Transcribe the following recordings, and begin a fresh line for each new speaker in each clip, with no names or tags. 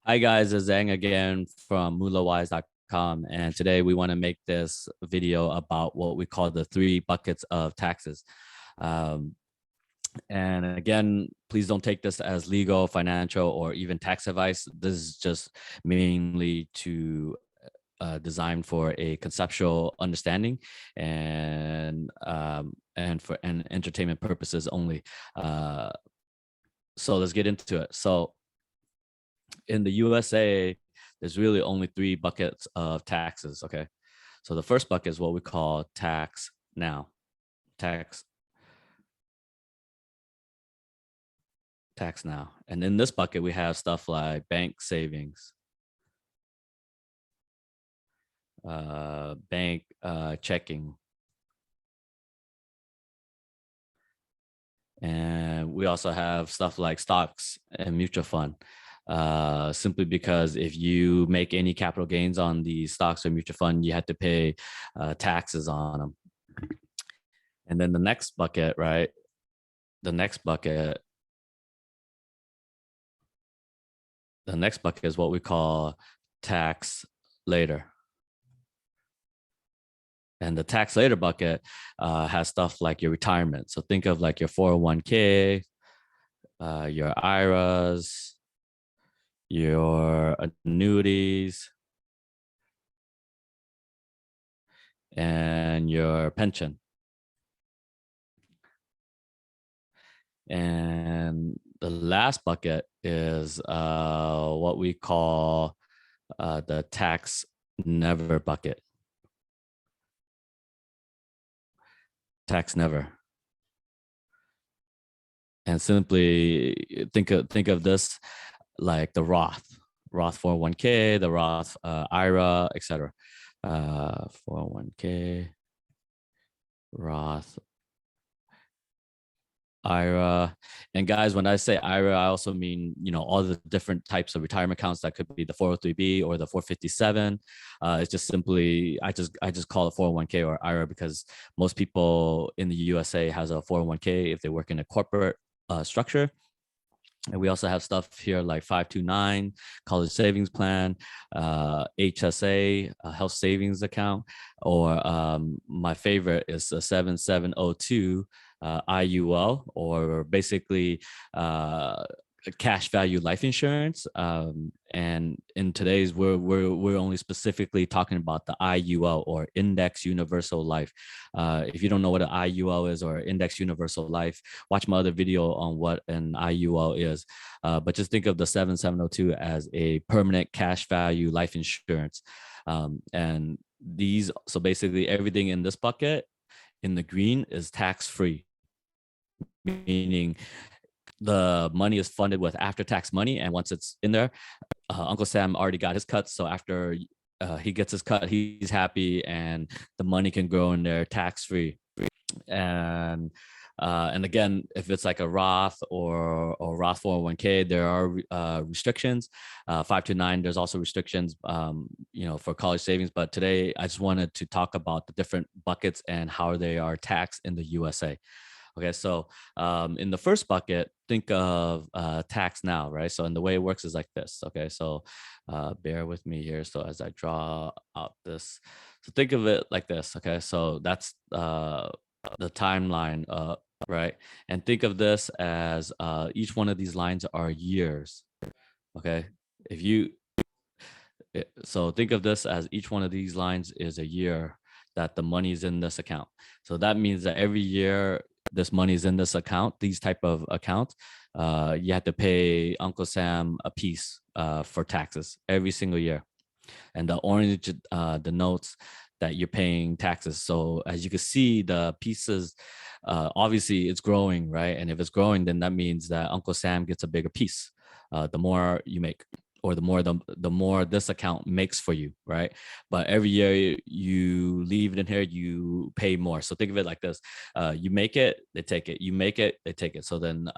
Hi guys, it's Zhang again from Moolahwise.com, and today we want to make this video about what we call the three buckets of taxes. Um, and again, please don't take this as legal, financial, or even tax advice. This is just mainly to design for a conceptual understanding and for entertainment purposes only. Uh, so let's get into it. So in the USA, there's really only three buckets of taxes. Okay. So the first bucket is what we call tax now, tax, tax now. And in this bucket, we have stuff like bank savings, bank checking. And we also have stuff like stocks and mutual fund. Simply because if you make any capital gains on the stocks or mutual fund, you have to pay taxes on them. And then the next bucket, right? The next bucket is what we call tax later. And the tax later bucket has stuff like your retirement. So think of like your 401k, your IRAs, your annuities, and your pension. And the last bucket is what we call the tax never bucket. Tax never. And simply think of this like the Roth 401k, the Roth IRA, etc. 401k, Roth, IRA. And guys, when I say IRA, I also mean, all the different types of retirement accounts. That could be the 403b or the 457. It's just simply, I just call it 401k or IRA because most people in the USA has a 401k if they work in a corporate structure. And we also have stuff here like 529, college savings plan, HSA, health savings account, or my favorite is the 7702 IUL, or basically cash value life insurance. And in today's, we're only specifically talking about the IUL, or Index Universal Life. If you don't know what an IUL is, or Index Universal Life, watch my other video on what an IUL is. But just think of the 7702 as a permanent cash value life insurance. And these, so basically everything in this bucket in the green is tax free, meaning the money is funded with after-tax money, and once it's in there, Uncle Sam already got his cut. So after he gets his cut, he's happy, and the money can grow in there tax-free. And again, if it's like a Roth or Roth 401k, there are restrictions. 529, there's also restrictions, for college savings. But today, I just wanted to talk about the different buckets and how they are taxed in the USA. Okay, so in the first bucket, think of tax now, right? So, and the way it works is like this. Okay, so bear with me here. So as I draw out this, so think of it like this. Okay, so that's the timeline, right? And think of this as each one of these lines are years. Okay, if you so think of this as each one of these lines is a year that the money is in this account. So that means that every year this money is in this account, these type of accounts, you have to pay Uncle Sam a piece for taxes every single year. And the orange denotes that you're paying taxes. So as you can see, the pieces, obviously it's growing, right? And if it's growing, then that means that Uncle Sam gets a bigger piece. The more you make, or the more this account makes for you, right? But every year you leave it in here, you pay more. So think of it like this: you make it, they take it; you make it, they take it. So then,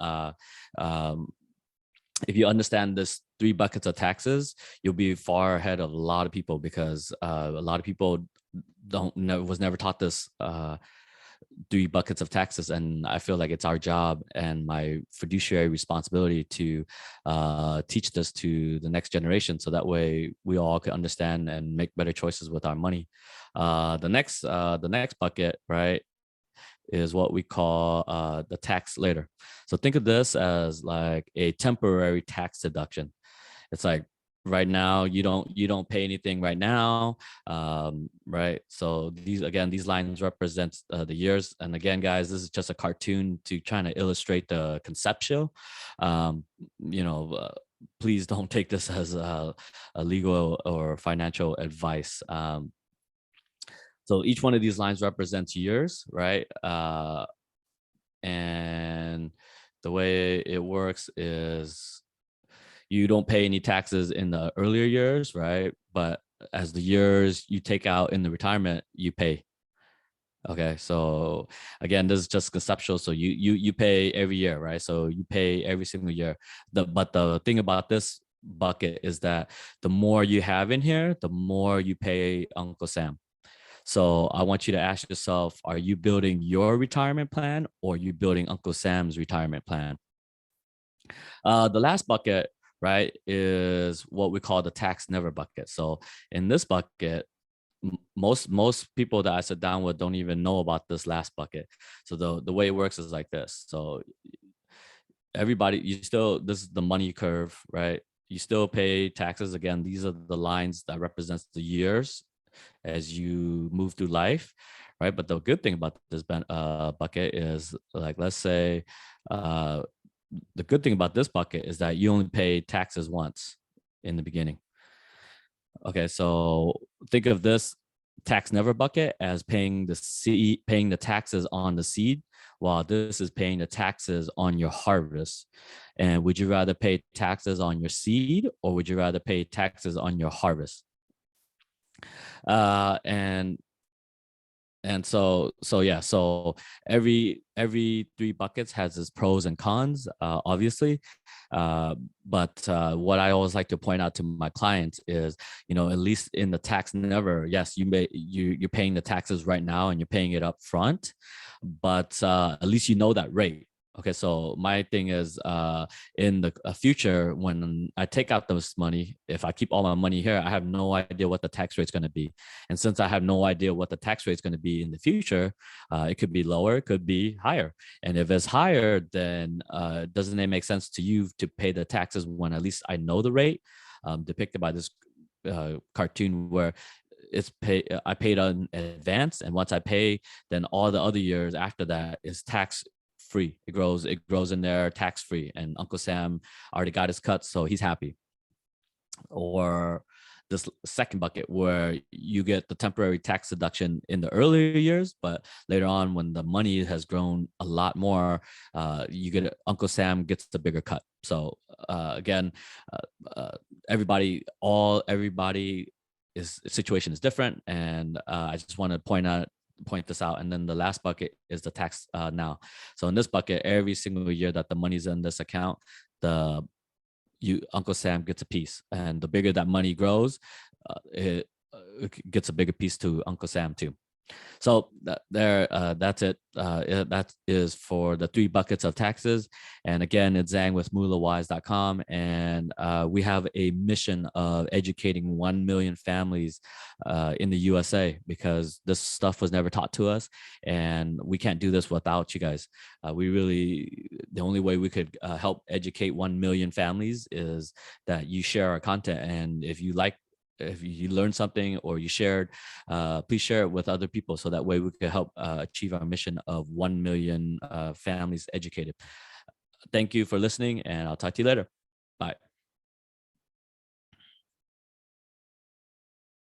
if you understand this three buckets of taxes, you'll be far ahead of a lot of people, because a lot of people was never taught this three buckets of taxes, and I feel like it's our job and my fiduciary responsibility to teach this to the next generation, so that way we all can understand and make better choices with our money. The next bucket, right, is what we call the tax later. So think of this as like a temporary tax deduction. It's like right now you don't pay anything right now, right? So these lines represent the years. And again, guys, this is just a cartoon to trying to illustrate the conceptual. Um, you know, please don't take this as a legal or financial advice. So each one of these lines represents years, right? And the way it works is you don't pay any taxes in the earlier years, right? But as the years you take out in the retirement, you pay. Okay, so again, this is just conceptual. So you pay every year, right? So you pay every single year. But the thing about this bucket is that the more you have in here, the more you pay Uncle Sam. So I want you to ask yourself, are you building your retirement plan or are you building Uncle Sam's retirement plan? The last bucket, right, is what we call the tax never bucket. So in this bucket, most people that I sit down with don't even know about this last bucket. So the way it works is like this. So everybody, this is the money curve, right? You still pay taxes. Again, these are the lines that represents the years as you move through life, right? But the good thing about this bucket is, like, let's say, the good thing about this bucket is that you only pay taxes once in the beginning. Okay, so think of this tax never bucket as paying the taxes on the seed, while this is paying the taxes on your harvest. And would you rather pay taxes on your seed or would you rather pay taxes on your harvest? Uh, and so yeah, so every three buckets has its pros and cons, obviously. But what I always like to point out to my clients is, at least in the tax never, yes, you're paying the taxes right now and you're paying it up front, but at least you know that rate. Okay, so my thing is, in the future, when I take out this money, if I keep all my money here, I have no idea what the tax rate's going to be. And since I have no idea what the tax rate's going to be in the future, it could be lower, it could be higher. And if it's higher, then doesn't it make sense to you to pay the taxes when at least I know the rate, depicted by this cartoon where I paid in advance, and once I pay, then all the other years after that is tax free. It grows in there tax free, and Uncle Sam already got his cut, so he's happy. Or this second bucket where you get the temporary tax deduction in the earlier years, but later on when the money has grown a lot more, Uncle Sam gets the bigger cut. So again, everybody situation is different, and I just want to point this out. And then the last bucket is the tax now. So in this bucket, every single year that the money's in this account, Uncle Sam gets a piece, and the bigger that money grows, it gets a bigger piece to Uncle Sam too. So that's it. That is for the three buckets of taxes. And again, it's Zhang with Moolahwise.com. And we have a mission of educating 1 million families in the USA, because this stuff was never taught to us. And we can't do this without you guys. The only way we could help educate 1 million families is that you share our content. And if you learned something or you shared, please share it with other people, so that way we can help achieve our mission of 1 million families educated. Thank you for listening, and I'll talk to you later. Bye.